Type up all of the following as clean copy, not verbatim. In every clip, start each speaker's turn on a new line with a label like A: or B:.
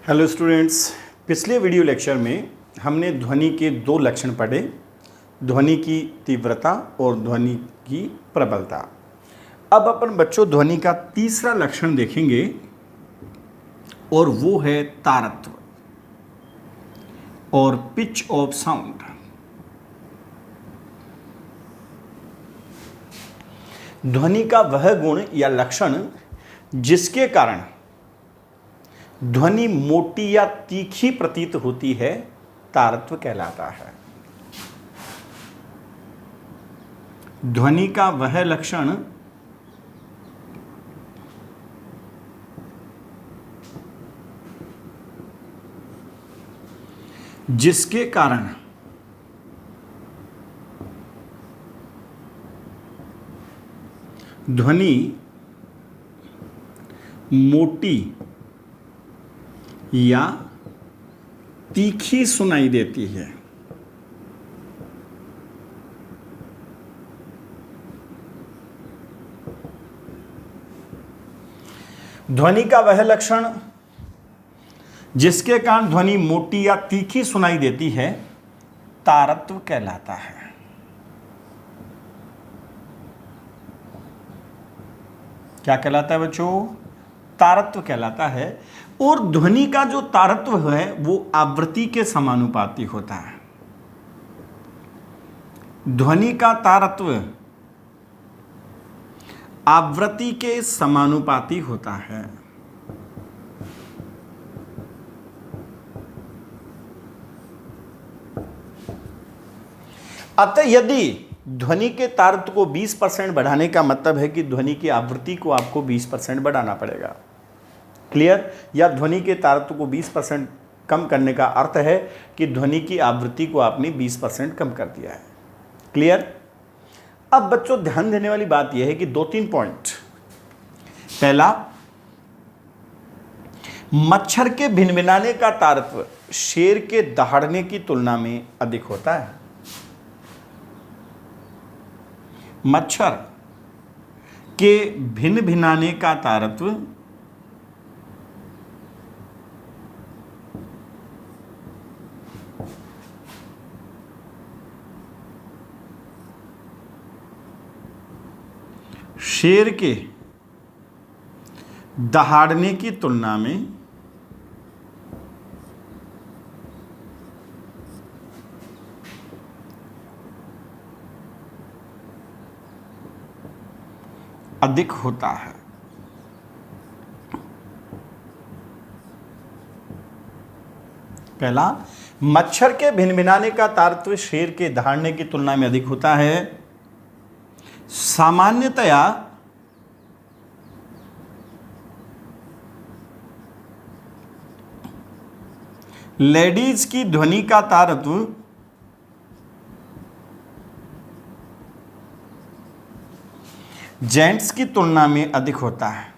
A: Hello students, पिछले video lecture में हमने ध्वनि के दो लक्षण पढ़े, ध्वनि की तीव्रता और ध्वनि की प्रबलता। अब अपन बच्चों ध्वनि का तीसरा लक्षण देखेंगे और वो है तारत्व और पिच ऑफ साउंड। ध्वनि का वह गुण या लक्षण जिसके कारण ध्वनि मोटी या तीखी प्रतीत होती है तारत्व कहलाता है। ध्वनि का वह लक्षण जिसके कारण ध्वनि मोटी या तीखी सुनाई देती है। ध्वनि का वह लक्षण जिसके कारण ध्वनि मोटी या तीखी सुनाई देती है तारत्व कहलाता है। क्या कहलाता है बच्चों? तारत्व कहलाता है। और ध्वनि का जो तारत्व है वो आवृत्ति के समानुपाती होता है। ध्वनि का तारत्व आवृत्ति के समानुपाती होता है। अतः यदि ध्वनि के तारत्व को 20% बढ़ाने का मतलब है कि ध्वनि की आवृत्ति को आपको 20% बढ़ाना पड़ेगा। क्लियर? या ध्वनि के तारत्व को 20% कम करने का अर्थ है कि ध्वनि की आवृत्ति को आपने 20% कम कर दिया है। क्लियर? अब बच्चों ध्यान देने वाली बात यह है कि 2-3 पॉइंट। पहला, मच्छर के भिनभिनाने का तारत्व शेर के दहाड़ने की तुलना में अधिक होता है। मच्छर के भिनभिनाने का तारत्व शेर के दहाड़ने की तुलना में अधिक होता है। पहला, मच्छर के भिनभिनाने का तारत्व शेर के दहाड़ने की तुलना में अधिक होता है। सामान्यतया लेडीज की ध्वनि का तारत्व जेंट्स की तुलना में अधिक होता है।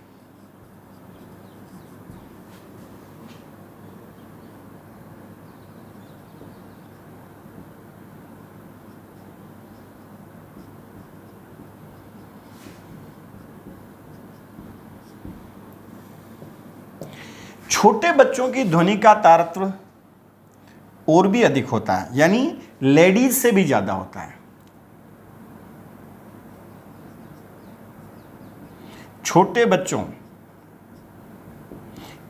A: छोटे बच्चों की ध्वनि का तारत्व और भी अधिक होता है, यानी लेडीज से भी ज्यादा होता है। छोटे बच्चों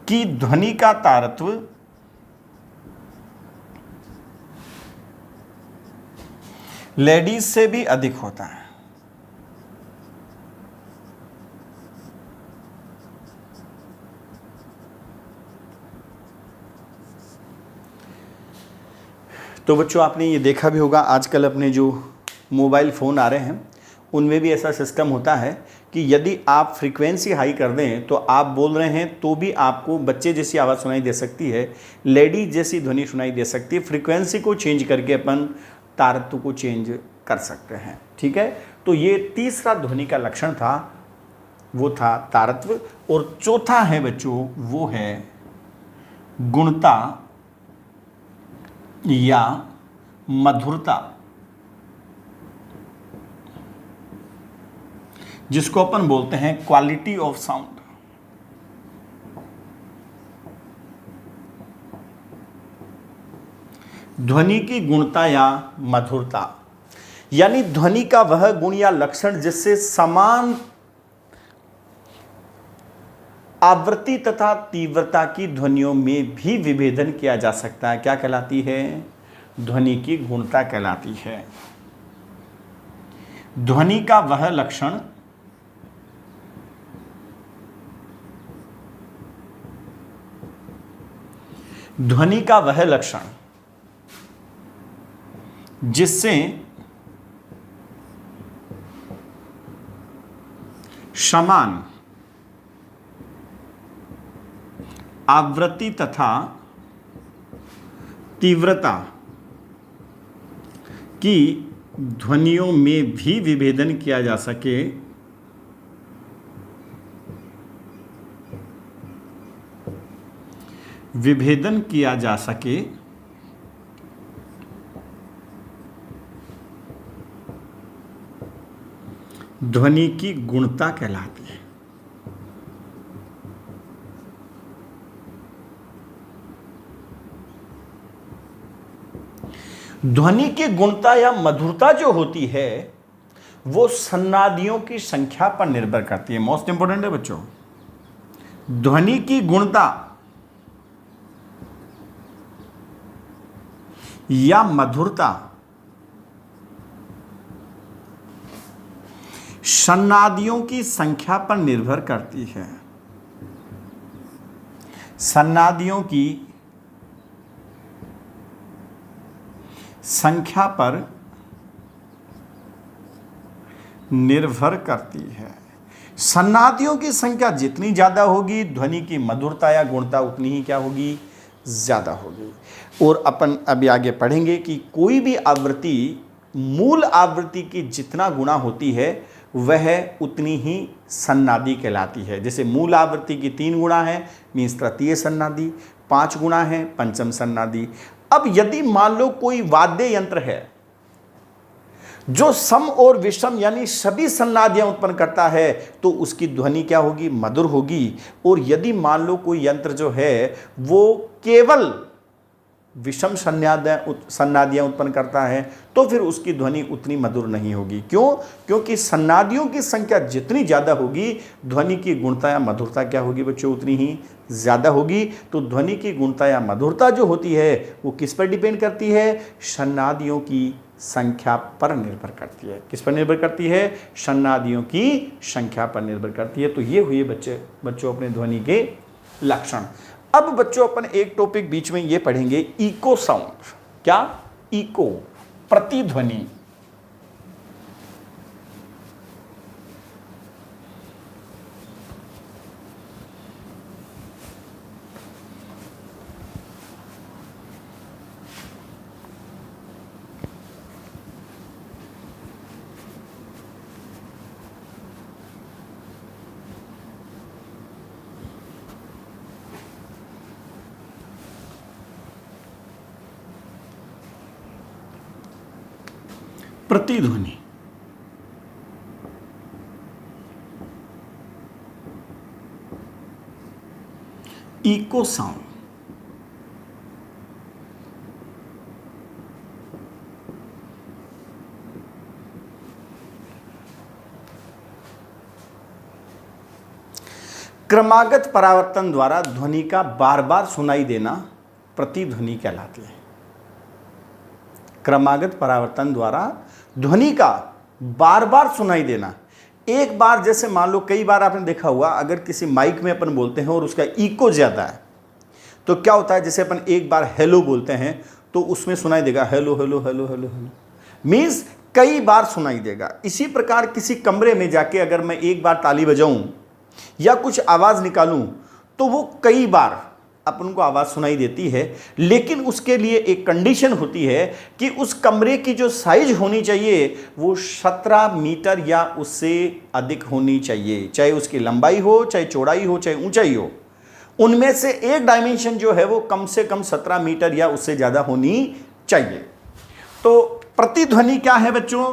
A: की ध्वनि का तारत्व लेडीज से भी अधिक होता है। तो बच्चों आपने ये देखा भी होगा, आजकल अपने जो मोबाइल फ़ोन आ रहे हैं उनमें भी ऐसा सिस्टम होता है कि यदि आप फ्रीक्वेंसी हाई कर दें तो आप बोल रहे हैं तो भी आपको बच्चे जैसी आवाज़ सुनाई दे सकती है, लेडीज जैसी ध्वनि सुनाई दे सकती है। फ्रीक्वेंसी को चेंज करके अपन तारत्व को चेंज कर सकते हैं। ठीक है, तो ये तीसरा ध्वनि का लक्षण था, वो था तारत्व। और चौथा है बच्चों, वो है गुणता या मधुरता, जिसको अपन बोलते हैं क्वालिटी ऑफ साउंड। ध्वनि की गुणता या मधुरता, यानी ध्वनि का वह गुण या लक्षण जिससे समान आवृत्ति तथा तीव्रता की ध्वनियों में भी विभेदन किया जा सकता है, क्या कहलाती है? ध्वनि की गुणता कहलाती है। ध्वनि का वह लक्षण ध्वनि का वह लक्षण जिससे समान आवृत्ति तथा तीव्रता की ध्वनियों में भी विभेदन किया जा सके, ध्वनि की गुणता कहलाती है। ध्वनि की गुणता या मधुरता जो होती है वो सन्नादियों की संख्या पर निर्भर करती है। मोस्ट इंपोर्टेंट है बच्चों, ध्वनि की गुणता या मधुरता सन्नादियों की संख्या पर निर्भर करती है। सन्नादियों की संख्या पर निर्भर करती है। सन्नादियों की संख्या जितनी ज़्यादा होगी ध्वनि की मधुरता या गुणता उतनी ही क्या होगी? ज़्यादा होगी। और अपन अभी आगे पढ़ेंगे कि कोई भी आवृत्ति मूल आवृत्ति की जितना गुणा होती है वह उतनी ही सन्नादी कहलाती है। जैसे मूल आवृत्ति की 3 गुणा है मीन्स तृतीय सन्नादी, 5 गुणा है पंचम सन्नादी। अब यदि मान लो कोई वाद्य यंत्र है जो सम और विषम यानी सभी सन्नादियां उत्पन्न करता है तो उसकी ध्वनि क्या होगी? मधुर होगी। और यदि मान लो कोई यंत्र जो है वो केवल विषम सन्नादियां उत्पन्न करता है तो फिर उसकी ध्वनि उतनी मधुर नहीं होगी। क्यों? क्योंकि सन्नादियों की संख्या जितनी ज़्यादा होगी ध्वनि की गुणता या मधुरता क्या होगी बच्चों? उतनी ही ज़्यादा होगी। तो ध्वनि की गुणता या मधुरता जो होती है वो किस पर डिपेंड करती है? सन्नादियों की संख्या पर निर्भर करती है। किस पर निर्भर करती है? सन्नादियों की संख्या पर निर्भर करती है। तो ये हुए बच्चों अपने ध्वनि के लक्षण। अब बच्चों अपन एक टॉपिक बीच में ये पढ़ेंगे, इको साउंड। क्या? इको, प्रतिध्वनि। प्रतिध्वनि इको साउंड क्रमागत परावर्तन द्वारा ध्वनि का बार बार सुनाई देना प्रतिध्वनि कहलाती है। क्रमागत परावर्तन द्वारा ध्वनि का बार बार सुनाई देना। एक बार जैसे मान लो, कई बार आपने देखा हुआ अगर किसी माइक में अपन बोलते हैं और उसका इको ज़्यादा है तो क्या होता है? जैसे अपन एक बार हेलो बोलते हैं तो उसमें सुनाई देगा hello hello hello hello hello, means कई बार सुनाई देगा। इसी प्रकार किसी कमरे में जाके अगर मैं एक बार ताली बजाऊं या कुछ आवाज़ निकालूं तो वो कई बार अपन को आवाज़ सुनाई देती है। लेकिन उसके लिए एक कंडीशन होती है कि उस कमरे की जो साइज होनी चाहिए वो 17 मीटर या उससे अधिक होनी चाहिए। चाहे उसकी लंबाई हो, चाहे चौड़ाई हो, चाहे ऊंचाई हो, उनमें से एक डायमेंशन जो है वो कम से कम 17 मीटर या उससे ज़्यादा होनी चाहिए। तो प्रतिध्वनि क्या है बच्चों?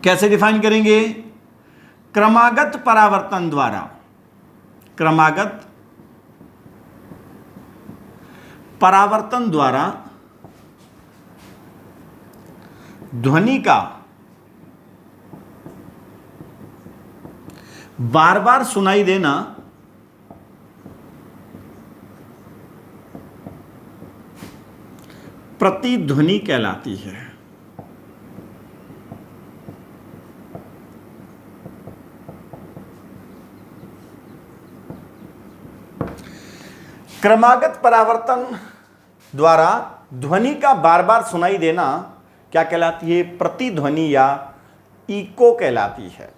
A: कैसे डिफाइन करेंगे? क्रमागत परावर्तन द्वारा, क्रमागत परावर्तन द्वारा ध्वनि का बार बार सुनाई देना प्रतिध्वनि कहलाती है। क्रमागत परावर्तन द्वारा ध्वनि का बार बार सुनाई देना क्या कहलाती है? प्रतिध्वनि या इको कहलाती है।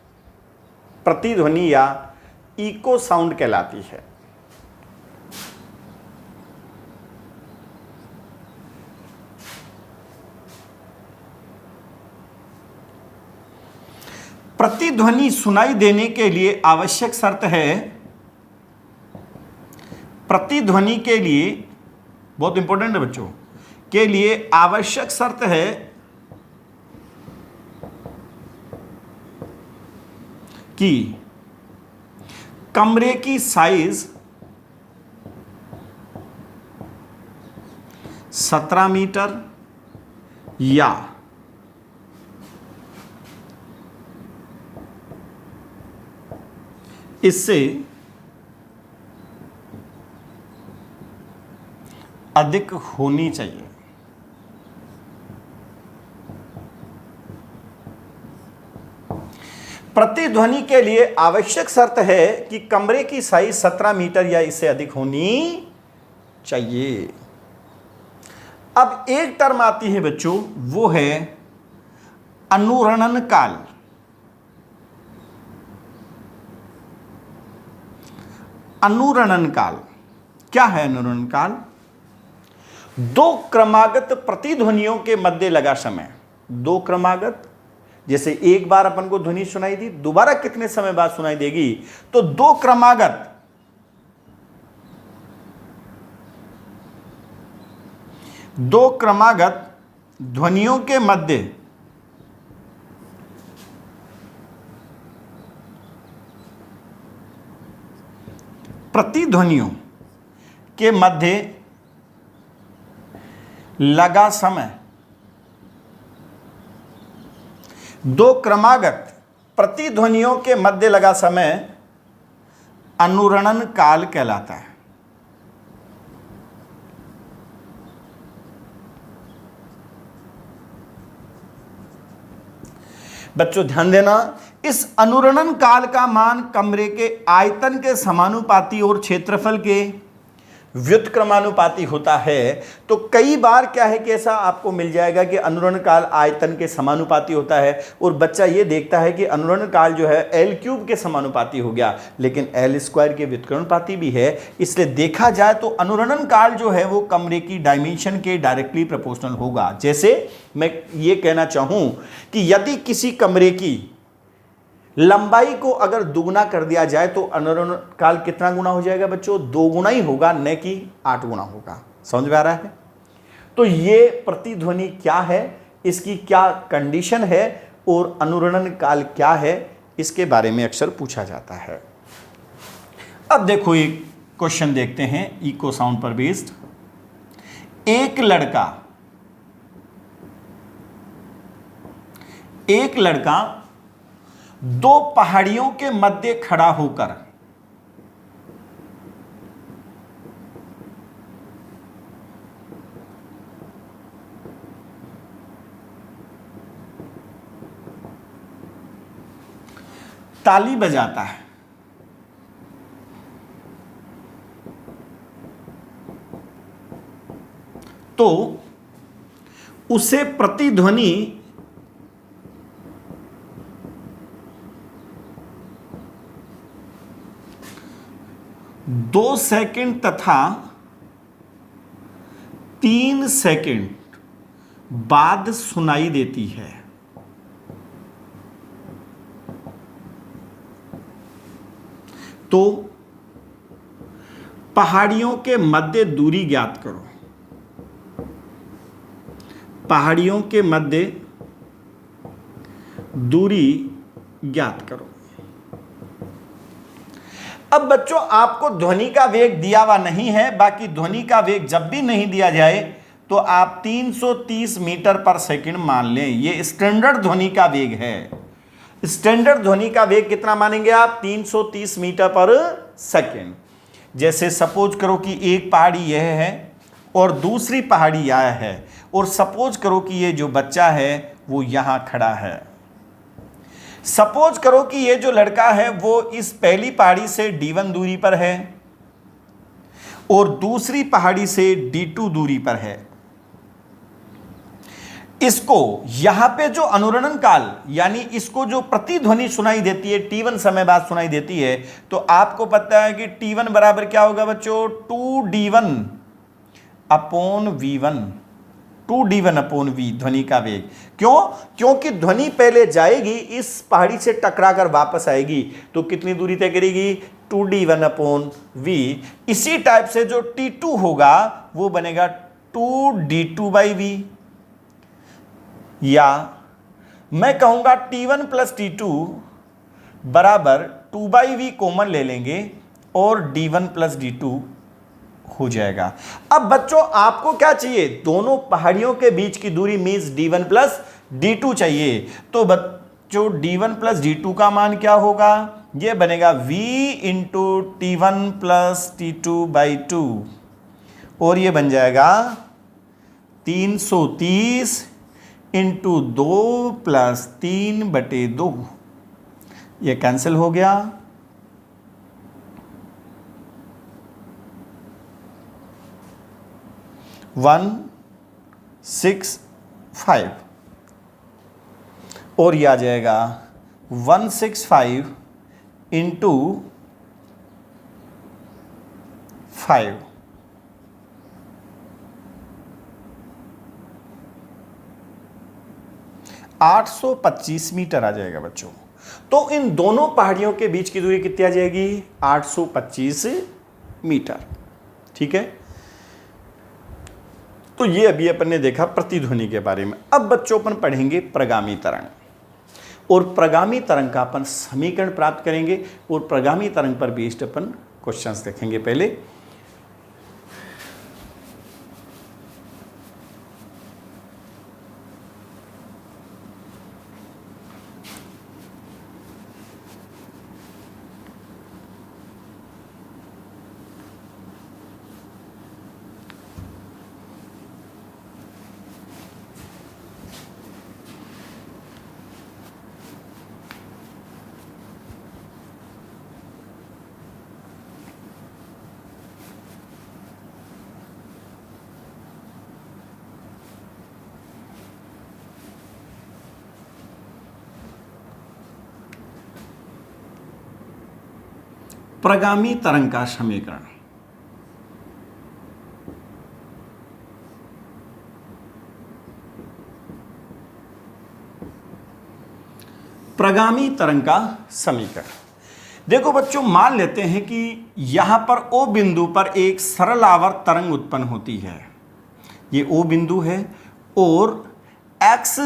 A: प्रतिध्वनि या इको साउंड कहलाती है। प्रतिध्वनि सुनाई देने के लिए आवश्यक शर्त है, प्रतिध्वनि के लिए बहुत इंपॉर्टेंट है बच्चों, के लिए आवश्यक शर्त है कि कमरे की साइज 17 मीटर या इससे अधिक होनी चाहिए। प्रतिध्वनि के लिए आवश्यक शर्त है कि कमरे की साइज 17 मीटर या इससे अधिक होनी चाहिए। अब एक टर्म आती है बच्चों, वो है अनुरणन काल। अनुरणन काल क्या है? अनुरणन काल दो क्रमागत प्रतिध्वनियों के मध्य लगा समय। दो क्रमागत, जैसे एक बार अपन को ध्वनि सुनाई दी, दोबारा कितने समय बाद सुनाई देगी? तो दो क्रमागत ध्वनियों के मध्य प्रतिध्वनियों के मध्य लगा समय, दो क्रमागत प्रतिध्वनियों के मध्य लगा समय अनुरणन काल कहलाता है। बच्चों ध्यान देना, इस अनुरणन काल का मान कमरे के आयतन के समानुपाती और क्षेत्रफल के व्युत्क्रमानुपाती होता है। तो कई बार क्या है कि ऐसा आपको मिल जाएगा कि अनुरणन काल आयतन के समानुपाती होता है और बच्चा ये देखता है कि अनुरणन काल जो है L³ के समानुपाती हो गया, लेकिन L² के व्युत्क्रमानुपाती भी है। इसलिए देखा जाए तो अनुरणन काल जो है वो कमरे की डायमेंशन के डायरेक्टली प्रोपोर्शनल होगा। जैसे मैं ये कहना चाहूं कि यदि किसी कमरे की लंबाई को अगर दुगुना कर दिया जाए तो अनुरणन काल कितना गुना हो जाएगा बच्चों? 2 गुना ही होगा, न कि 8 गुना होगा। समझ में आ रहा है? तो ये प्रतिध्वनि क्या है, इसकी क्या कंडीशन है और अनुरणन काल क्या है, इसके बारे में अक्सर पूछा जाता है। अब देखो एक क्वेश्चन देखते हैं इको साउंड पर बेस्ड। एक लड़का दो पहाड़ियों के मध्य खड़ा होकर ताली बजाता है। तो उसे प्रतिध्वनि 2 सेकंड तथा 3 सेकंड बाद सुनाई देती है। तो पहाड़ियों के मध्य दूरी ज्ञात करो। पहाड़ियों के मध्य दूरी ज्ञात करो। अब बच्चों आपको ध्वनि का वेग दिया हुआ नहीं है, बाकी ध्वनि का वेग जब भी नहीं दिया जाए तो आप 330 मीटर पर सेकंड मान लें। ये स्टैंडर्ड ध्वनि का वेग है। स्टैंडर्ड ध्वनि का वेग कितना मानेंगे आप? 330 मीटर पर सेकंड। जैसे सपोज करो कि एक पहाड़ी यह है और दूसरी पहाड़ी यह है, और सपोज करो कि ये जो बच्चा है वो यहां खड़ा है। सपोज करो कि ये जो लड़का है वो इस पहली पहाड़ी से D1 दूरी पर है और दूसरी पहाड़ी से D2 दूरी पर है। इसको यहां पे जो अनुरणन काल यानी इसको जो प्रतिध्वनि सुनाई देती है T1 समय बाद सुनाई देती है, तो आपको पता है कि T1 बराबर क्या होगा बच्चों? 2D1 upon V1, 2D1 upon V ध्वनि का वेग। क्यों? क्योंकि ध्वनि पहले जाएगी, इस पहाड़ी से टकरा कर वापस आएगी, तो कितनी दूरी तय करेगी? 2D1 upon V। इसी टाइप से जो T2 होगा वो बनेगा 2D2 बाई V, या मैं कहूंगा T1 प्लस T2 बराबर 2 बाई V कॉमन ले लेंगे और D1 प्लस D2 हो जाएगा। अब बच्चों आपको क्या चाहिए? दोनों पहाड़ियों के बीच की दूरी मीन्स D1 प्लस D2 चाहिए। तो बच्चों D1 प्लस D2 का मान क्या होगा? यह बनेगा V into T1 plus T2 by 2, और यह बन जाएगा 330 इंटू 2 प्लस 3/2। ये कैंसिल हो गया। वन 6 5, और ये आ जाएगा 165 इंटू 5, 825 मीटर आ जाएगा बच्चों। तो इन दोनों पहाड़ियों के बीच की दूरी कितनी आ जाएगी? 825 मीटर। ठीक है, तो ये अभी अपन ने देखा प्रतिध्वनि के बारे में। अब बच्चों अपन पढ़ेंगे प्रगामी तरंग, और प्रगामी तरंग का अपन समीकरण प्राप्त करेंगे, और प्रगामी तरंग पर बेस्ड अपन क्वेश्चंस देखेंगे। पहले प्रगामी तरंग का समीकरण। प्रगामी तरंग का समीकरण देखो बच्चों, मान लेते हैं कि यहां पर O बिंदु पर एक सरल आवर्त तरंग उत्पन्न होती है। ये O बिंदु है और X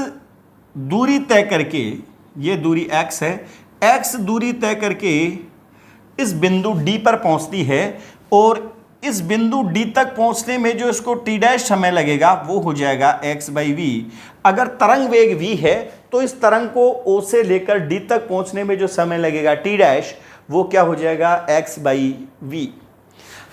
A: दूरी तय करके, ये दूरी X है, X दूरी तय करके इस बिंदु D पर पहुंचती है, और इस बिंदु D तक पहुंचने में जो इसको T डैश समय लगेगा वो हो जाएगा x बाई वी। अगर तरंग वेग v है तो इस तरंग को O से लेकर D तक पहुंचने में जो समय लगेगा T डैश, वो क्या हो जाएगा? x by v.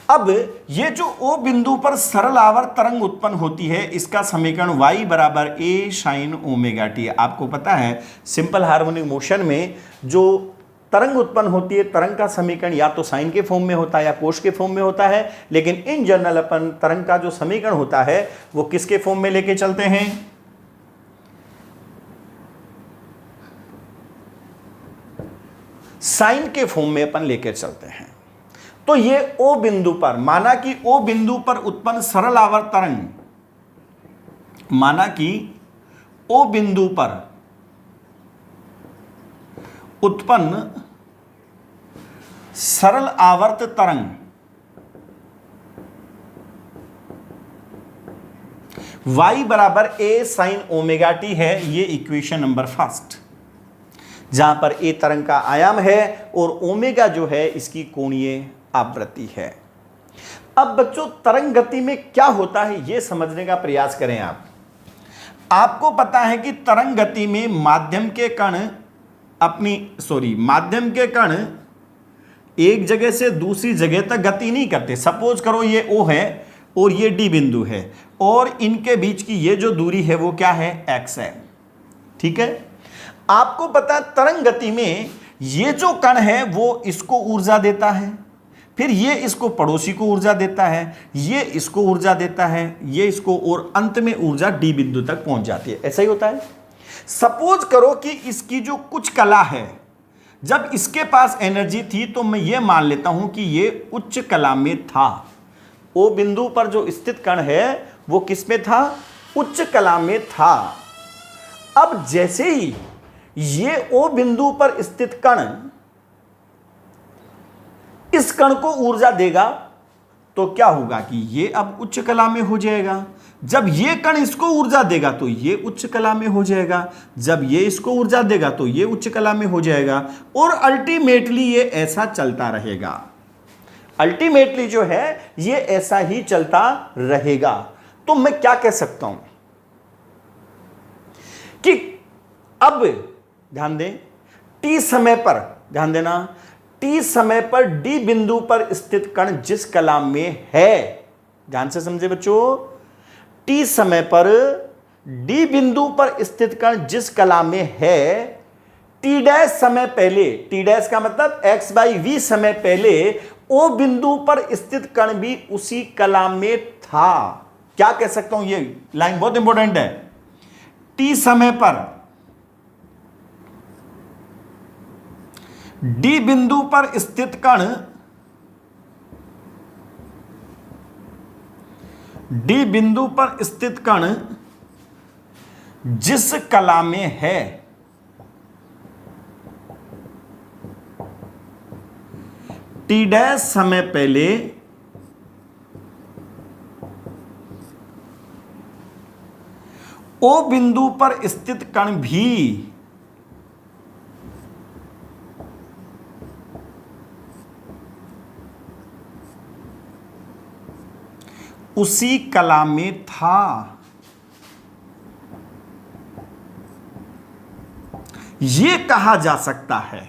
A: अब ये जो O बिंदु पर सरल आवर्त तरंग उत्पन्न होती है, इसका समीकरण y बराबर a साइन ओमेगा टी। आपको पता है सिंपल हार्मोनिक मोशन में जो तरंग उत्पन्न होती है, तरंग का समीकरण या तो साइन के फॉर्म में होता है या कोश के फॉर्म में होता है, लेकिन इन जनरल अपन तरंग का जो समीकरण होता है वो किसके फॉर्म में लेके चलते हैं? साइन के फॉर्म में अपन लेकर चलते हैं। तो ये O बिंदु पर, माना कि O बिंदु पर उत्पन्न सरल आवर्त तरंग, माना कि O बिंदु पर उत्पन्न सरल आवर्त तरंग y बराबर a साइन ओमेगा टी है। ये इक्वेशन नंबर फर्स्ट, जहां पर a तरंग का आयाम है और ओमेगा जो है इसकी कोणीय आवृत्ति है। अब बच्चों तरंग गति में क्या होता है यह समझने का प्रयास करें आप। आपको पता है कि तरंग गति में माध्यम के कण एक जगह से दूसरी जगह तक गति नहीं करते। सपोज करो ये O है और ये D बिंदु है और इनके बीच की ये जो दूरी है वो क्या है, x है। ठीक है, आपको पता है तरंग गति में ये जो कण है वो इसको ऊर्जा देता है, फिर ये इसको पड़ोसी को ऊर्जा देता है, ये इसको ऊर्जा देता है, ये इसको, और अंत में ऊर्जा D बिंदु तक पहुंच जाती है। ऐसा ही होता है। सपोज करो कि इसकी जो कुछ कला है, जब इसके पास एनर्जी थी तो मैं ये मान लेता हूं कि ये उच्च कला में था। O बिंदु पर जो स्थित कण है वो किस में था, उच्च कला में था। अब जैसे ही ये O बिंदु पर स्थित कण इस कण को ऊर्जा देगा तो क्या होगा कि ये अब उच्च कला में हो जाएगा। जब ये कण इसको ऊर्जा देगा तो ये उच्च कला में हो जाएगा, जब ये इसको ऊर्जा देगा तो ये उच्च कला में हो जाएगा, और अल्टीमेटली ये ऐसा चलता रहेगा। अल्टीमेटली जो है ये ऐसा ही चलता रहेगा। तो मैं क्या कह सकता हूं कि अब ध्यान दें, टी समय पर, ध्यान देना, टी समय पर डी बिंदु पर स्थित कण जिस कला में है, ध्यान से समझे बच्चों, टी समय पर डी बिंदु पर स्थित कण जिस कला में है, टी डैश समय पहले, टी डैश का मतलब x/v समय पहले ओ बिंदु पर स्थित कण भी उसी कला में था। क्या कह सकता हूं, ये लाइन बहुत इंपॉर्टेंट है। टी समय पर डी बिंदु पर स्थित कण, डी बिंदु पर स्थित कण जिस कला में है, टी डैश समय पहले ओ बिंदु पर स्थित कण भी उसी कला में था। यह कहा जा सकता है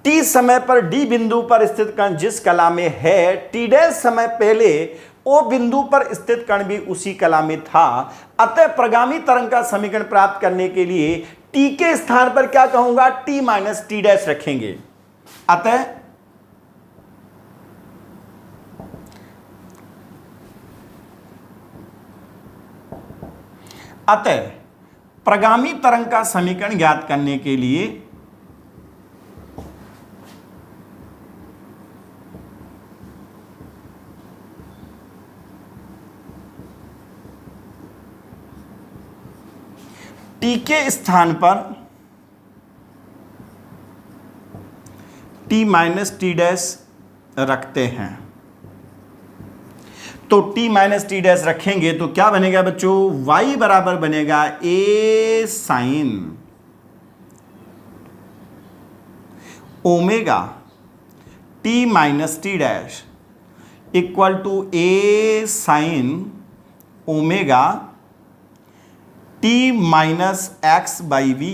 A: टी समय पर डी बिंदु पर स्थित कण जिस कला में है, टी डैश समय पहले ओ बिंदु पर स्थित कण भी उसी कला में था। अतः प्रगामी तरंग का समीकरण प्राप्त करने के लिए टी के स्थान पर क्या कहूंगा, टी माइनस टी डैश रखेंगे। अतः प्रगामी तरंग का समीकरण ज्ञात करने के लिए टी के स्थान पर टी माइनस टी डैश रखते हैं। तो टी माइनस टी डैश रखेंगे तो क्या बनेगा बच्चों, y बराबर बनेगा a sine omega t minus t dash equal to a sine omega t minus x/v।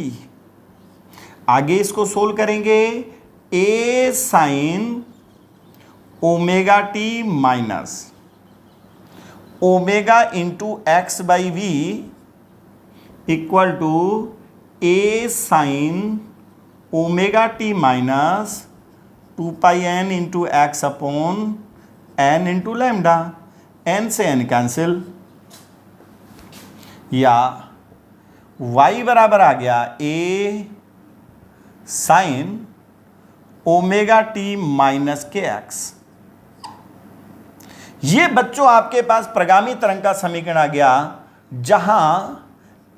A: आगे इसको सोल्व करेंगे, a sine omega t minus omega into x/v equal to a sine omega t minus 2πn into x upon n into lambda. n से n cancel, या y बराबर आ गया a sine omega t minus k x। ये बच्चों आपके पास प्रगामी तरंग का समीकरण आ गया, जहां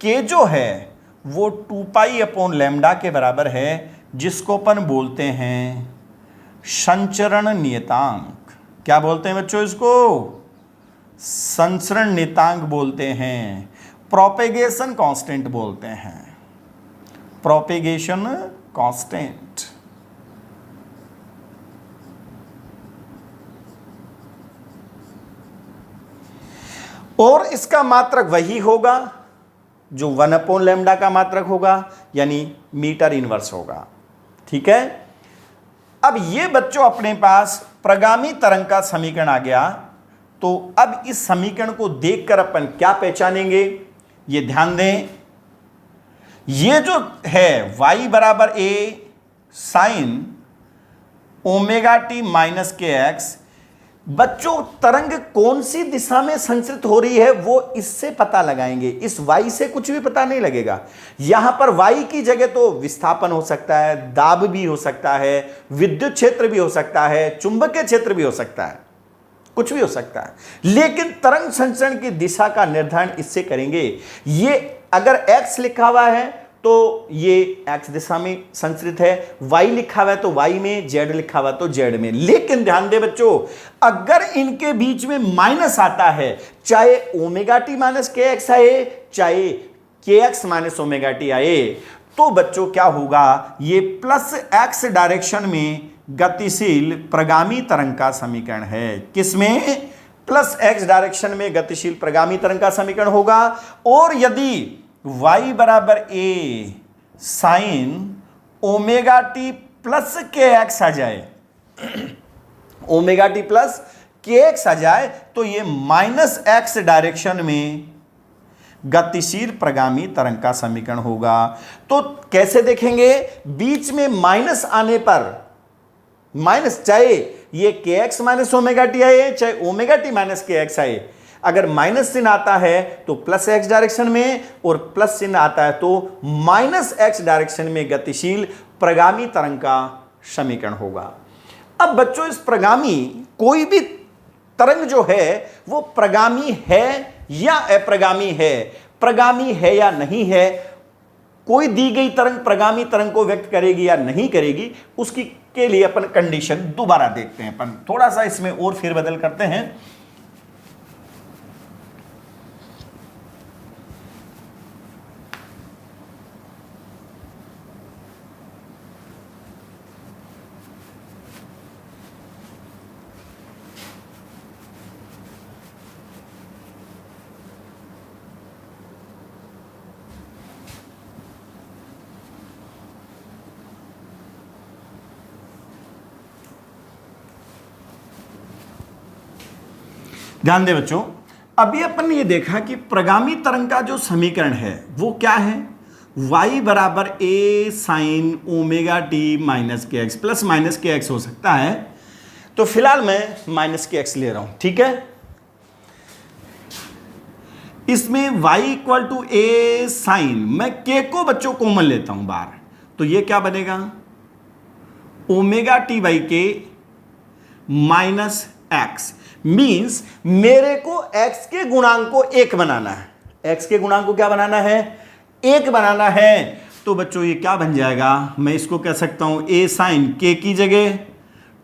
A: k जो है वो 2π अपॉन लैम्डा के बराबर है, जिसको अपन बोलते हैं संचरण नियतांक। क्या बोलते हैं बच्चों इसको, संचरण नियतांक बोलते हैं, प्रोपेगेशन कांस्टेंट बोलते हैं, प्रोपेगेशन कांस्टेंट। और इसका मात्रक वही होगा जो 1/λ का मात्रक होगा, यानी मीटर इनवर्स होगा। ठीक है, अब ये बच्चों अपने पास प्रगामी तरंग का समीकरण आ गया। तो अब इस समीकरण को देखकर अपन क्या पहचानेंगे, ये ध्यान दें। ये जो है y बराबर a sine omega t minus k x, बच्चों तरंग कौन सी दिशा में संचरित हो रही है वो इससे पता लगाएंगे, इस y से कुछ भी पता नहीं लगेगा। यहां पर y की जगह तो विस्थापन हो सकता है, दाब भी हो सकता है, विद्युत क्षेत्र भी हो सकता है, चुंबकीय क्षेत्र भी हो सकता है, कुछ भी हो सकता है, लेकिन तरंग संचरण की दिशा का निर्धारण इससे करेंगे। ये अगर x लिखा हुआ है तो ये x दिशा में संचरित है, y लिखा हुआ है तो y में, z लिखा हुआ तो z में। लेकिन ध्यान दे बच्चों, अगर इनके बीच में माइनस आता है, चाहे omega t minus k x आए, चाहे के एक्स माइनस ओमेगा टी आए, तो बच्चों क्या होगा, ये प्लस x डायरेक्शन में गतिशील प्रगामी तरंग का समीकरण है। किसमें? प्लस x डायरेक्शन में गतिशील प्रगामी तरंग का समीकरण होगा। और यदि y बराबर a sine omega t plus के एक्स आ जाए, ओमेगा टी प्लस के एक्स आ जाए, तो ये माइनस एक्स डायरेक्शन में गतिशील प्रगामी तरंग का समीकरण होगा। तो कैसे देखेंगे, बीच में माइनस आने पर, माइनस चाहे ये के एक्स माइनस ओमेगा टी आए, चाहे omega t minus k x आए, अगर माइनस चिन्ह आता है तो प्लस एक्स डायरेक्शन में, और प्लस चिन्ह आता है तो माइनस एक्स डायरेक्शन में गतिशील प्रगामी तरंग का समीकरण होगा। अब बच्चों इस प्रगामी, कोई भी तरंग जो है वो प्रगामी है या अप्रगामी है, प्रगामी है या नहीं है, कोई दी गई तरंग प्रगामी तरंग को व्यक्त करेगी या नहीं करेगी, उसकी के लिए अपन कंडीशन दोबारा देखते हैं। अपन थोड़ा सा इसमें और फेरबदल करते हैं। ध्यान दे बच्चों, अभी अपन ने ये देखा कि प्रगामी तरंग का जो समीकरण है वो क्या है, y बराबर a sine omega t minus k x, plus minus k x हो सकता है, तो फिलहाल मैं माइनस के एक्स ले रहा हूं। ठीक है, इसमें y equal to a sine, मैं k को बच्चों कॉमन लेता हूं बाहर, तो ये क्या बनेगा, ओमेगा टी बाई के माइनस एक्स। मीन्स मेरे को x के गुणांक को एक बनाना है, x के गुणांक को क्या बनाना है, एक बनाना है। तो बच्चों ये क्या बन जाएगा, मैं इसको कह सकता हूं a साइन k की जगह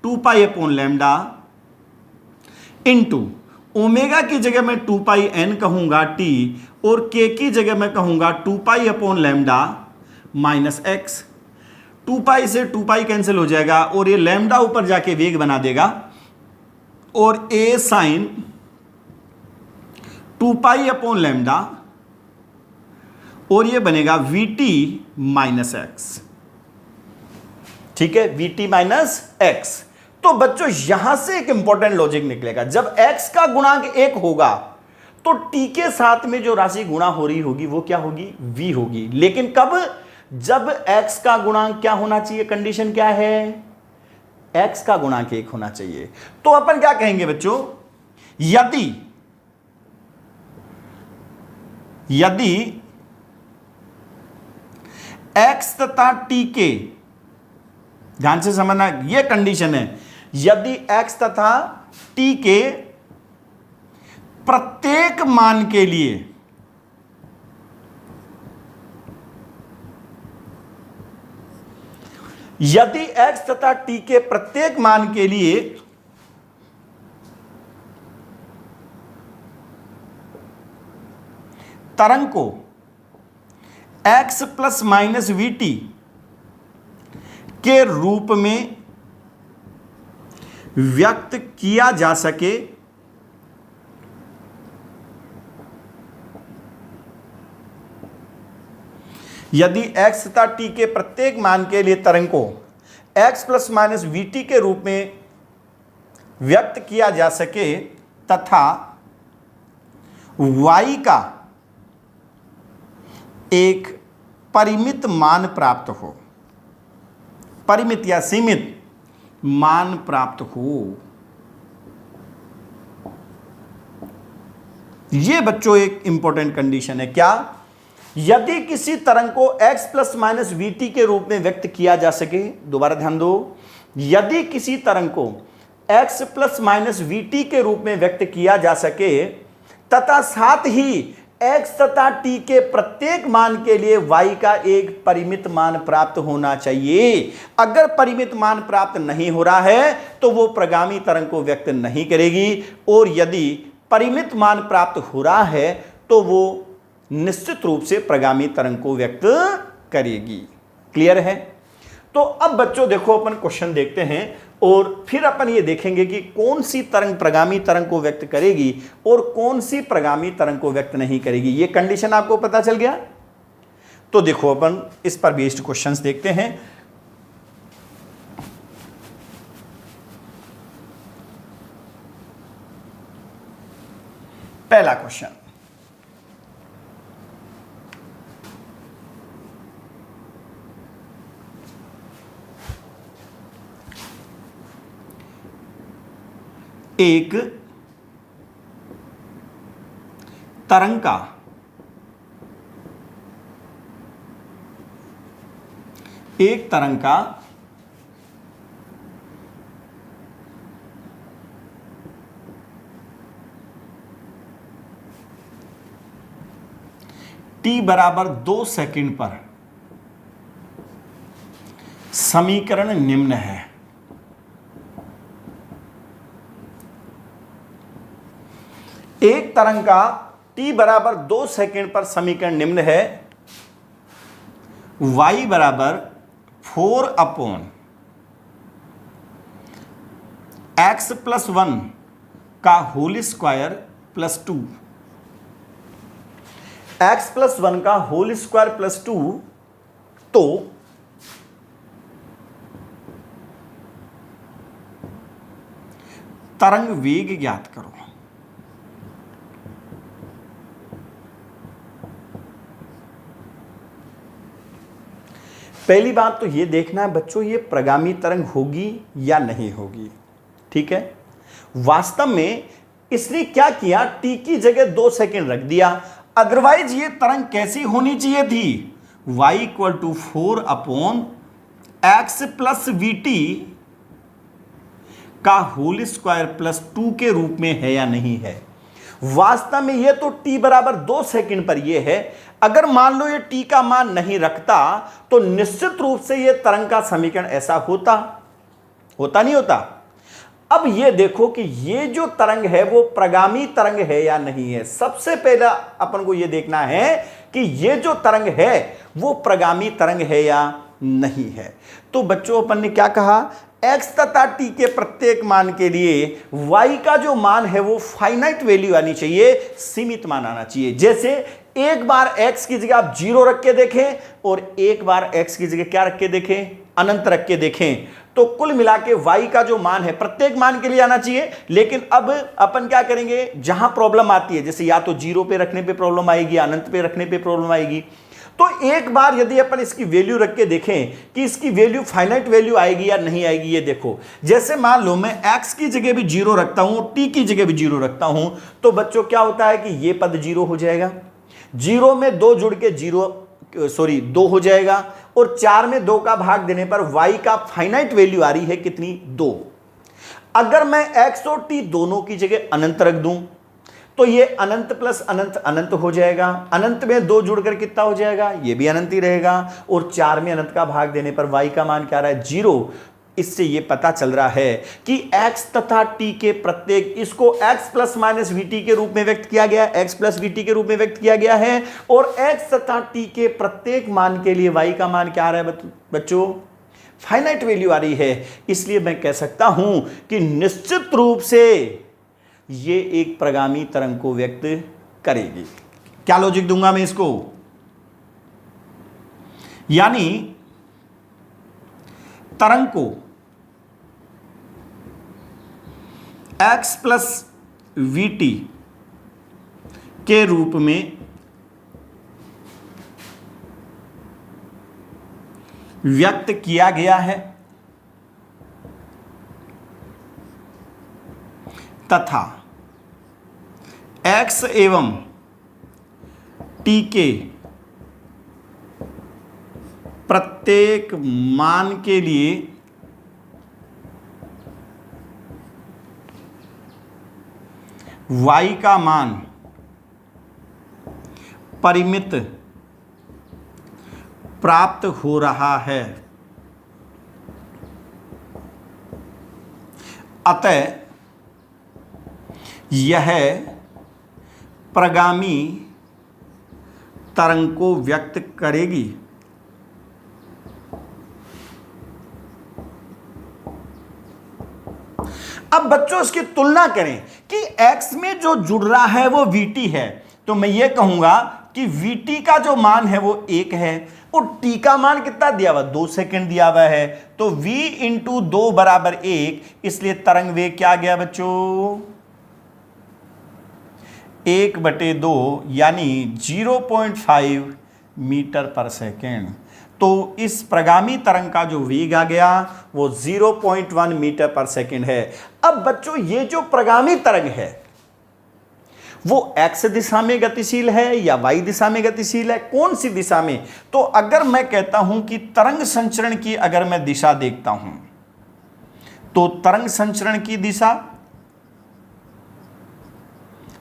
A: 2 pi upon lambda into omega की जगह मैं 2 पाई n कहूंगा t, और k की जगह मैं कहूंगा 2 pi upon lambda minus x. 2 पाई से 2 पाई कैंसिल हो जाएगा और ये लैम्डा ऊपर जाके वेग बना देगा, और a sine 2 pi upon lambda, और ये बनेगा vt माइनस एक्स। ठीक है, vt माइनस एक्स। तो बच्चों यहां से एक इंपॉर्टेंट लॉजिक निकलेगा, जब x का गुणांक 1 होगा तो t के साथ में जो राशि गुणा हो रही होगी वो क्या होगी, v होगी। लेकिन कब, जब x का गुणांक क्या होना चाहिए, कंडीशन क्या है, x का गुणांक 1 होना चाहिए। तो अपन क्या कहेंगे बच्चों, यदि x तथा t के, ध्यान से समझना ये कंडीशन है, यदि x तथा t के प्रत्येक मान के लिए यदि x तथा t के प्रत्येक मान के लिए तरंग को x प्लस माइनस vt के रूप में व्यक्त किया जा सके, यदि x तथा t के प्रत्येक मान के लिए तरंग को x plus minus we T के रूप में व्यक्त किया जा सके तथा y का एक परिमित मान प्राप्त हो, परिमित या सीमित मान प्राप्त हो, यह बच्चों एक इंपॉर्टेंट कंडीशन है। क्या? यदि किसी तरंग को x plus minus we T के रूप में व्यक्त किया जा सके, दोबारा ध्यान दो, यदि किसी तरंग को x plus minus we T के रूप में व्यक्त किया जा सके तथा साथ ही x तथा t के प्रत्येक मान के लिए y का एक परिमित मान प्राप्त होना चाहिए। अगर परिमित मान प्राप्त नहीं हो रहा है तो वो प्रगामी तरंग को व्यक्त नहीं करेगी, और यदि परिमित मान प्राप्त हो रहा है तो वो निश्चित रूप से प्रगामी तरंग को व्यक्त करेगी। क्लियर है? तो अब बच्चों देखो, अपन क्वेश्चन देखते हैं और फिर अपन ये देखेंगे कि कौन सी तरंग प्रगामी तरंग को व्यक्त करेगी और कौन सी प्रगामी तरंग को व्यक्त नहीं करेगी। ये कंडीशन आपको पता चल गया? तो देखो, अपन इस पर बेस्ड क्वेश्चंस देखते हैं। पहला क्वेश्चन, एक तरंग का t बराबर 2 सेकंड पर समीकरण निम्न है। एक तरंग का t बराबर 2 सेकंड पर समीकरण निम्न है। y बराबर 4 अपॉन x प्लस 1 का whole square plus 2, x plus 1 का होल स्क्वायर प्लस 2। तो तरंग वेग ज्ञात करो। पहली बात तो ये देखना है बच्चों, ये प्रगामी तरंग होगी या नहीं होगी। ठीक है? वास्तव में इसने क्या किया, t की जगह 2 सेकंड रख दिया, अदरवाइज ये तरंग कैसी होनी चाहिए थी, y equal to 4 upon x plus we T का होल स्क्वायर प्लस 2 के रूप में है या नहीं है। वास्तव में ये तो t बराबर 2 सेकंड पर ये है। अगर मान लो ये t का मान नहीं रखता तो निश्चित रूप से ये तरंग का समीकरण ऐसा होता नहीं होता। अब ये देखो कि ये जो तरंग है वो प्रगामी तरंग है या नहीं है। सबसे पहला अपन को ये देखना है कि ये जो तरंग है वो प्रगामी तरंग है या नहीं है। तो बच्चों अपन ने क्या कहा, x तथा t के प्रत्येक मान के लिए y का जो मान है वो फाइनाइट वैल्यू आनी चाहिए, सीमित मान आना चाहिए। जैसे एक बार x की जगह आप 0 रख के देखें और एक बार x की जगह क्या रख के देखें, अनंत रख के देखें, तो कुल मिला के y का जो मान है प्रत्येक मान के लिए आना चाहिए। लेकिन अब अपन क्या करेंगे, जहां प्रॉब्लम आती है, जैसे या तो 0 पे रखने पे प्रॉब्लम आएगी, अनंत पे रखने पे प्रॉब्लम आएगी, तो एक बार यदि अपन इसकी वैल्यू रख के देखें कि इसकी वैल्यू फाइनाइट वैल्यू आएगी या नहीं आएगी। ये देखो, जैसे मान लो मैं x की जगह भी 0 रखता हूं, t की जगह भी 0 रखता हूं, तो बच्चों क्या होता है कि ये पद 0 हो जाएगा, 0 में 2 जुड़ के 2 हो जाएगा, और 4 में 2 का भाग देने पर y का फाइनाइट वैल्यू आ रही है कितनी, 2। अगर मैं x और t दोनों की जगह अनंत रख दूं तो ये अनंत प्लस अनंत अनंत हो जाएगा, अनंत में 2 जुड़कर कितना हो जाएगा, ये भी अनंत ही रहेगा, और 4 में अनंत का भाग देने पर y का मान क्या आ रहा है, 0। इससे ये पता चल रहा है कि x तथा t के प्रत्येक, इसको x plus minus we T के रूप में व्यक्त किया गया, x प्लस वी टी के रूप में व्यक्त किया गया है, और x तथा t के प्रत्येक मान के लिए y का मान क्या आ रहा है बच्चों, फाइनाइट वैल्यू आ रही है। इसलिए मैं कह सकता हूं कि निश्चित रूप से ये एक प्रगामी तरंग को व्यक्त करेगी। क्या लॉजिक दूंगा मैं इसको, यानी तरंग को x प्लस वी टी के रूप में व्यक्त किया गया है तथा x एवं t के प्रत्येक मान के लिए y का मान परिमित प्राप्त हो रहा है। अतः यह प्रगामी तरंग को व्यक्त करेगी। अब बच्चों इसकी तुलना करें कि x में जो जुड़ रहा है वो vt है, तो मैं ये कहूंगा कि vt का जो मान है वो 1 है और t का मान कितना दिया हुआ, 2 सेकंड दिया हुआ है, तो v इंटू 2 बराबर 1, इसलिए तरंग वेग क्या आ गया बच्चों, 1/2 यानी 0.5 मीटर पर सेकेंड। तो इस प्रगामी तरंग का जो वेग आ गया वो 0.1 मीटर पर सेकेंड है। अब बच्चों ये जो प्रगामी तरंग है वो x दिशा में गतिशील है या y दिशा में गतिशील है, कौन सी दिशा में? तो अगर मैं कहता हूं कि तरंग संचरण की अगर मैं दिशा देखता हूं तो तरंग संचरण की दिशा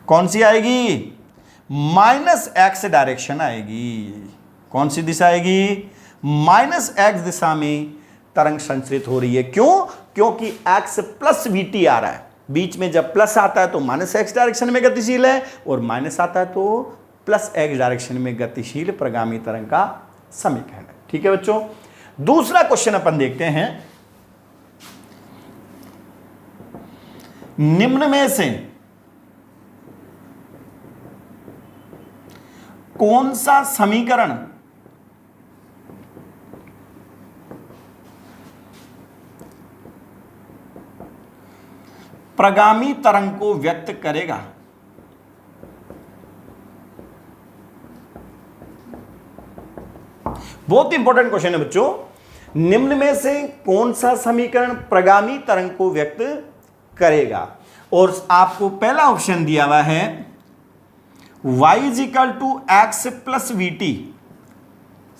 A: कौन सी आएगी, -x डायरेक्शन आएगी। कौन सी दिशा आएगी, -x दिशा में तरंग संचरित हो रही है। क्यों? क्योंकि x प्लस वीटी आ रहा है, बीच में जब प्लस आता है तो -x डायरेक्शन में गतिशील है और माइनस आता है तो +x डायरेक्शन में गतिशील प्रगामी तरंग का समीकरण है। ठीक है बच्चों, दूसरा क्वेश्चन अपन देखते हैं। निम्न में से कौन सा समीकरण प्रगामी तरंग को व्यक्त करेगा? बहुत इंपॉर्टेंट क्वेश्चन है बच्चों। निम्न में से कौन सा समीकरण प्रगामी तरंग को व्यक्त करेगा? और आपको पहला ऑप्शन दिया हुआ है y = x plus we T,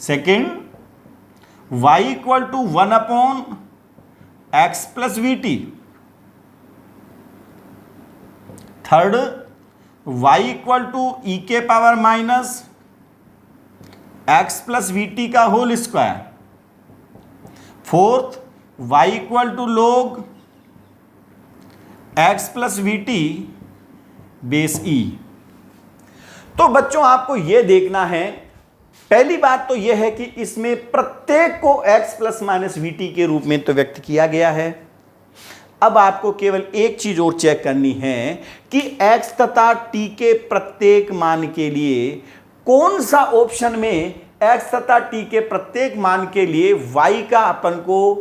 A: second y = 1/x plus we T, third y = e⁻x plus we T का whole square, fourth y = log x plus we T base e। तो बच्चों आपको यह देखना है, पहली बात तो यह है कि इसमें प्रत्येक को x plus minus we T के रूप में तो व्यक्त किया गया है। अब आपको केवल एक चीज और चेक करनी है कि x तथा t के प्रत्येक मान के लिए कौन सा ऑप्शन में x तथा t के प्रत्येक मान के लिए y का अपन को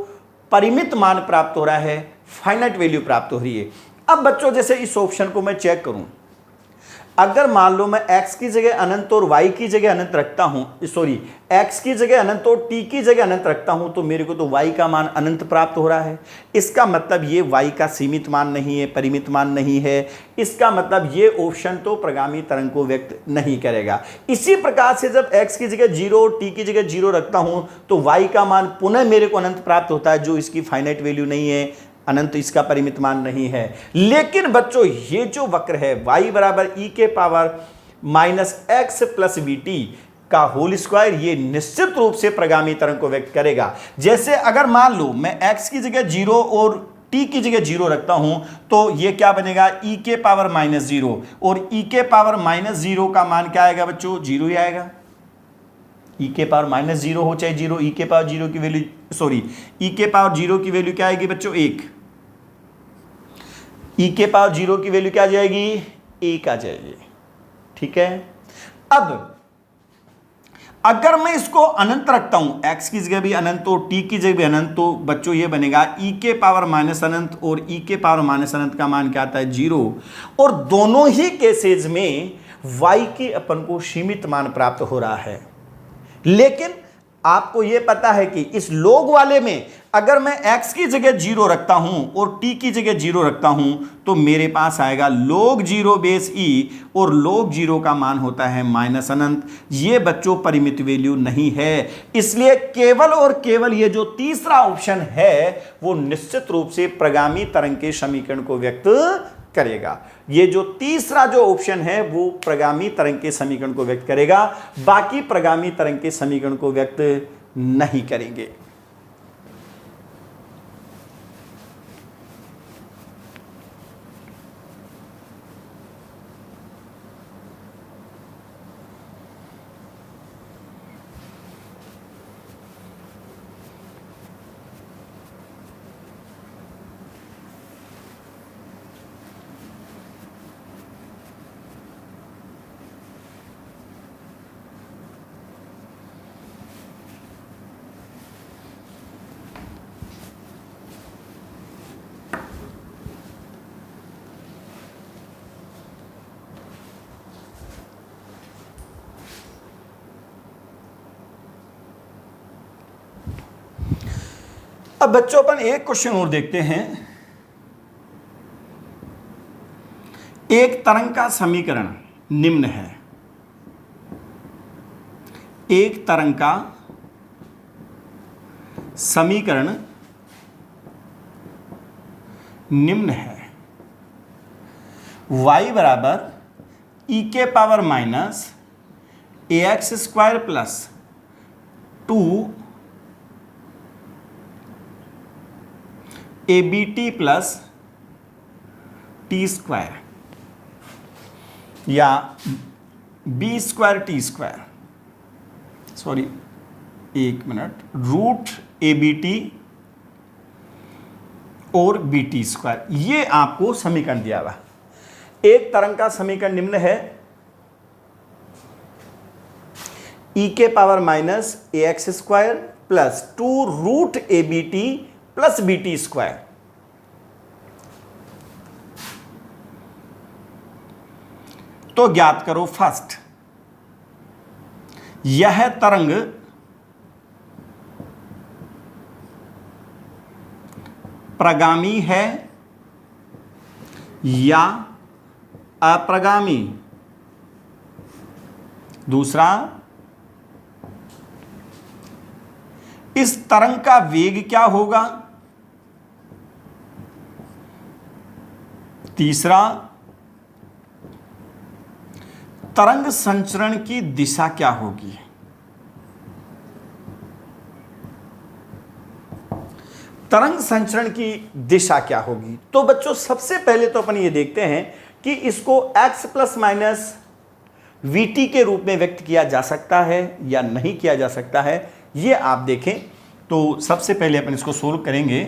A: परिमित मान प्राप्त हो रहा है, फाइनाइट वैल्यू प्राप्त हो रही है। अब बच्चों जैसे इस ऑप्शन को मैं चेक करूं, अगर मान लो मैं x की जगह अनंत और y की जगह अनंत रखता हूं, सॉरी x की जगह अनंत और t की जगह अनंत रखता हूं, तो मेरे को तो y का मान अनंत प्राप्त हो रहा है। इसका मतलब ये y का सीमित मान नहीं है, परिमित मान नहीं है। इसका मतलब ये ऑप्शन तो प्रगामी तरंग को व्यक्त नहीं करेगा। इसी प्रकार से जब x की जगह 0 और t की जगह 0 रखता हूं तो y का मान पुनः मेरे को अनंत प्राप्त होता है, जो इसकी फाइनाइट वैल्यू नहीं है, अनंत इसका परिमित मान नहीं है। लेकिन बच्चों ये जो वक्र है y = e⁻x plus we T का होल स्क्वायर, ये निश्चित रूप से प्रगामी तरंग को व्यक्त करेगा। जैसे अगर मान लो मैं x की जगह 0 और t की जगह 0 रखता हूं तो ये क्या बनेगा, e⁻−0, और e⁻−0 का मान क्या आएगा बच्चों, 0 ही आएगा। e⁻−0 हो चाहे 0, e⁻0 की वैल्यू, सॉरी e⁻0 की वैल्यू क्या आएगी बच्चों, 1। e⁻0 की वैल्यू क्या आ जाएगी, 1 आ जाएगी। ठीक है, अब अगर मैं इसको अनंत रखता हूं, x की जगह भी अनंत तो t की जगह भी अनंत, तो बच्चों ये बनेगा e के पावर माइनस अनंत, और e के पावर माइनस अनंत का मान क्या आता है 0। और दोनों ही केसेस में y के अपन को सीमित मान प्राप्त हो रहा है। लेकिन आपको यह पता है कि इस log वाले में अगर मैं x की जगह 0 रखता हूं और t की जगह 0 रखता हूं तो मेरे पास आएगा log 0 बेस e, और log 0 का मान होता है माइनस अनंत। ये बच्चों परिमित वैल्यू नहीं है, इसलिए केवल और केवल ये जो तीसरा ऑप्शन है वो निश्चित रूप से प्रगामी तरंग के समीकरण को व्यक्त करेगा। ये जो तीसरा जो ऑप्शन है वो प्रगामी तरंग के समीकरण को व्यक्त करेगा, बाकी प्रगामी तरंग के समीकरण को व्यक्त नहीं करेंगे। अब बच्चों अपन एक क्वेश्चन और देखते हैं। एक तरंग का समीकरण निम्न है। एक तरंग का समीकरण निम्न है। y बराबर e के power minus ax square plus 2 ABT plus T square या B square T square, sorry एक मिनट, रूट ABT और BT स्क्वायर, ये आपको समीकरण दिया हुआ। एक तरंग का समीकरण निम्न है। e के power minus ax square plus 2 root ABT plus BT square. तो ज्ञात करो फर्स्ट, यह तरंग प्रगामी है या अप्रगामी। दूसरा, इस तरंग का वेग क्या होगा। तीसरा, तरंग संचरण की दिशा क्या होगी। तरंग संचरण की दिशा क्या होगी। तो बच्चों सबसे पहले तो अपन ये देखते हैं कि इसको x प्लस माइनस VT के रूप में व्यक्त किया जा सकता है या नहीं किया जा सकता है, ये आप देखें। तो सबसे पहले अपन इसको सोल्व करेंगे।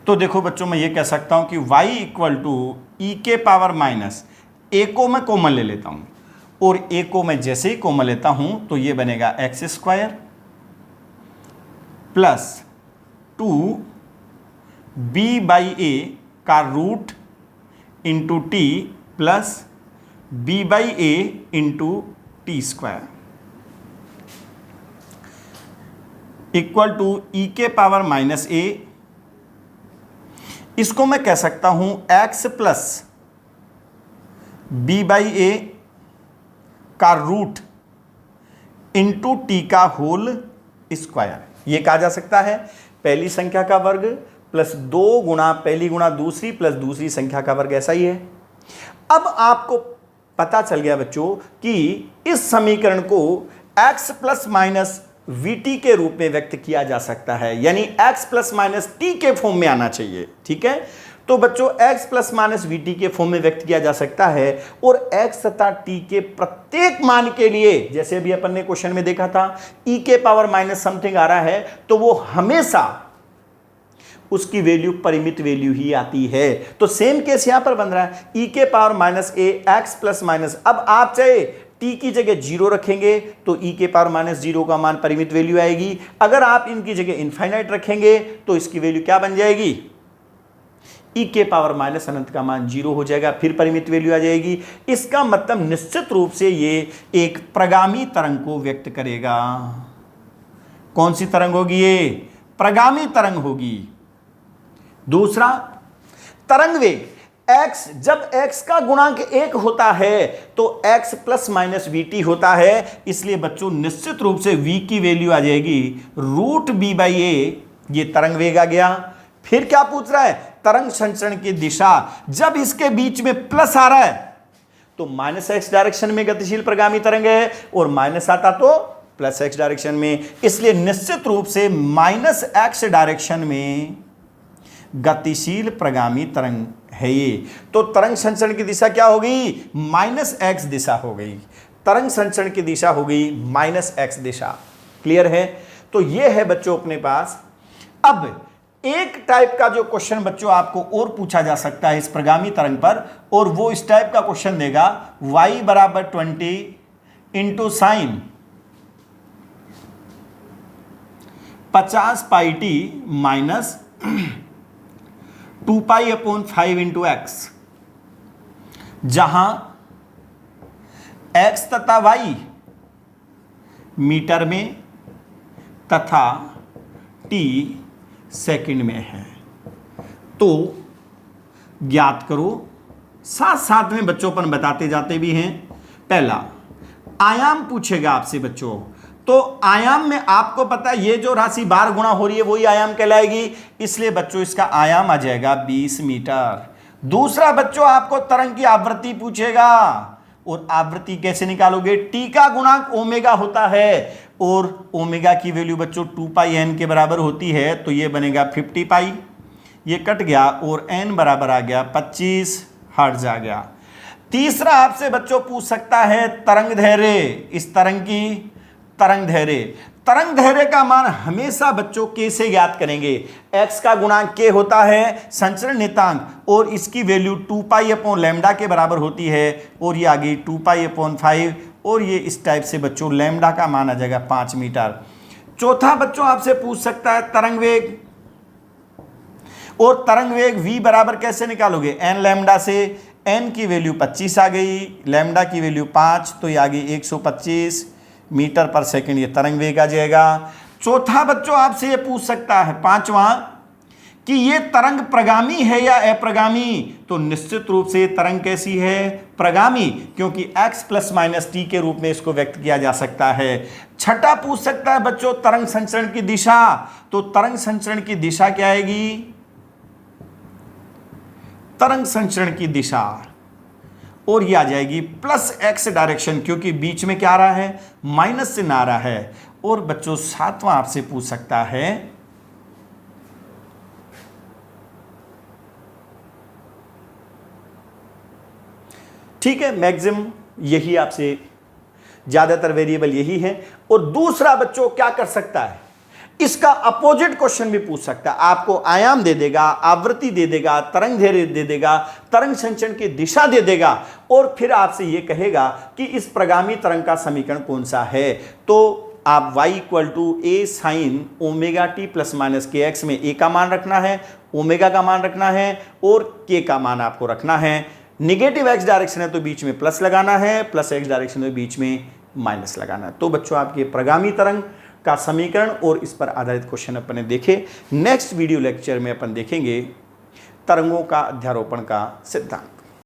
A: तो देखो बच्चों, मैं ये कह सकता हूं कि y इक्वल टू ई के पावर माइनस, ए को मैं कॉमन ले लेता हूं, और ए को मैं जैसे ही कॉमन लेता हूं तो ये बनेगा X square plus 2 B by A का root into T plus B by A into T square equal to E के पावर माइनस ए। इसको मैं कह सकता हूं x plus B by A का रूट इंटू टी का होल स्क्वायर। ये कहा जा सकता है पहली संख्या का वर्ग प्लस 2 गुणा पहली गुणा दूसरी प्लस दूसरी संख्या का वर्ग, ऐसा ही है। अब आपको पता चल गया बच्चों कि इस समीकरण को x प्लस माइनस VT के रूप में व्यक्त किया जा सकता है, यानी x प्लस माइनस टी के फॉर्म में आना चाहिए। ठीक है, तो बच्चों x प्लस माइनस VT के फॉर्म में व्यक्त किया जा सकता है, और x तथा t के प्रत्येक मान के लिए, जैसे अभी अपन ने क्वेश्चन में देखा था e के पावर माइनस समथिंग आ रहा है, तो वो हमेशा उसकी वैल्यू परिमित वैल्यू ही आती है। तो सेम केस यहां पर बन रहा है, e के power minus a x plus minus. अब आप चाहे t की जगह 0 रखेंगे तो e के पावर माइनस 0 का मान परिमित वैल्यू आएगी। अगर आप इनकी जगह इनफाइनाइट रखेंगे तो इसकी वैल्यू क्या बन जाएगी, e के पावर माइनस अनंत का मान 0 हो जाएगा, फिर परिमित वैल्यू आ जाएगी। इसका मतलब निश्चित रूप से ये एक प्रगामी तरंग को व्यक्त करेगा। कौन सी तरंग होगी ये, प्रगामी तरंग होगी। दूसरा, तरंग वेग x, जब x का गुणांक 1 होता है तो x प्लस माइनस vt होता है, इसलिए बच्चों निश्चित रूप से v की वैल्यू आ जाएगी रूट बी बाई ए, ये तरंग वेग आ गया। फिर क्या पूछ रहा है, तरंग संचरण की दिशा, जब इसके बीच में प्लस आ रहा है तो माइनस एक्स डायरेक्शन में गतिशील प्रगामी तरंग है और माइनस आता तो प्लस एक्स डायरेक्शन में, इसलिए निश्चित रूप से माइनस एक्स डायरेक्शन में गतिशील प्रगामी तरंग है ये। तो तरंग संचरण की दिशा क्या हो गई, माइनस एक्स दिशा हो गई। तरंग संचरण की दिशा हो गई माइनस एक्स दिशा। क्लियर है। तो ये है बच्चों अपने पास। अब एक टाइप का जो क्वेश्चन बच्चों आपको और पूछा जा सकता है इस प्रगामी तरंग पर, और वो इस टाइप का क्वेश्चन देगा y बराबर 20 इंटू साइन 50 पाई टी minus 2 pi upon 5 into X, जहां x तथा y मीटर में तथा t सेकंड में है। तो ज्ञात करो, साथ साथ में बच्चों अपन बताते जाते भी हैं। पहला आयाम पूछेगा आपसे बच्चों, तो आयाम में आपको पता है ये जो राशि बार गुणा हो रही है वही आयाम कहलाएगी, इसलिए बच्चों इसका आयाम आ जाएगा 20 मीटर। दूसरा बच्चों आपको तरंग की आवृत्ति पूछेगा, और आवृत्ति कैसे निकालोगे, टी का गुणांक ओमेगा होता है और ओमेगा की वैल्यू बच्चों 2 पाई एन के बराबर होती है, तो ये बनेगा 50 पाई, ये कट गया और एन बराबर आ गया 25 हर्ट्ज आ गया। तीसरा आपसे बच्चों पूछ सकता है तरंग धैर्य, इस तरंग की तरंग धैर्य। तरंग धैर्य का मान हमेशा बच्चों कैसे ज्ञात करेंगे, x का गुणांक k होता है संचरण नियतांक, और इसकी वैल्यू 2 पाई अपॉन लैम्डा के बराबर होती है, और ये आ गई 2 पाई अपॉन 5, और ये इस टाइप से बच्चों लैम्डा का मान आ जाएगा 5 मीटर। चौथा बच्चों आपसे पूछ सकता है तरंग वेग, और तरंग वेग v बराबर कैसे निकालोगे, n लैम्डा से, n की वैल्यू 25 आ गई, लैम्डा की वैल्यू 5, तो ये आ गई 125 मीटर पर सेकंड, ये तरंग वेग आ जाएगा। चौथा बच्चों आपसे ये पूछ सकता है पांचवा कि ये तरंग प्रगामी है या अप्रगामी, तो निश्चित रूप से तरंग कैसी है, प्रगामी, क्योंकि x प्लस माइनस टी के रूप में इसको व्यक्त किया जा सकता है। छठा पूछ सकता है बच्चों तरंग संचरण की दिशा, तो तरंग संचरण की दिशा क्या आएगी, तरंग संचरण की दिशा, और ये आ जाएगी प्लस एक्स डायरेक्शन, क्योंकि बीच में क्या आ रहा है, माइनस चिन्ह आ रहा है। और बच्चों सातवां आपसे पूछ सकता है ठीक है, मैक्सिमम यही आपसे ज्यादातर वेरिएबल यही है। और दूसरा बच्चों क्या कर सकता है, इसका अपोजिट क्वेश्चन भी पूछ सकता है, आपको आयाम दे देगा, आवृत्ति दे देगा, तरंग धैर्य दे देगा, तरंग संचरण की दिशा दे देगा, और फिर आपसे यह कहेगा कि इस प्रगामी तरंग का समीकरण कौन सा है। तो आप y equal to a sine omega t plus minus k x में a का मान रखना है, ओमेगा का मान रखना है, और k का मान आपको रखना है। निगेटिव x डायरेक्शन है तो बीच में प्लस लगाना है, प्लस x डायरेक्शन है तो बीच में माइनस लगाना है। तो बच्चों आपके प्रगामी तरंग का समीकरण और इस पर आधारित क्वेश्चन अपन ने देखे। नेक्स्ट वीडियो लेक्चर में अपन देखेंगे तरंगों का अध्यारोपण का सिद्धांत।